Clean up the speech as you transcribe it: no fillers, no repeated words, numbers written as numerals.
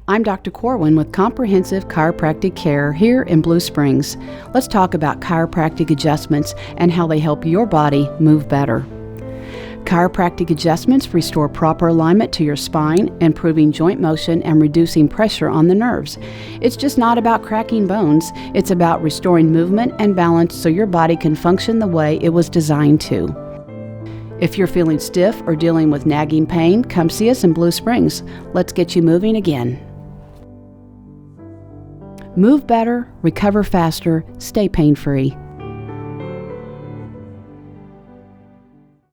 I'm Dr. Corwin with Comprehensive Chiropractic Care here in Blue Springs. Let's talk about chiropractic adjustments and how they help your body move better. Chiropractic adjustments restore proper alignment to your spine, improving joint motion and reducing pressure on the nerves. It's just not about cracking bones, it's about restoring movement and balance so your body can function the way it was designed to. If you're feeling stiff or dealing with nagging pain, come see us in Blue Springs. Let's get you moving again. Move better, recover faster, stay pain-free.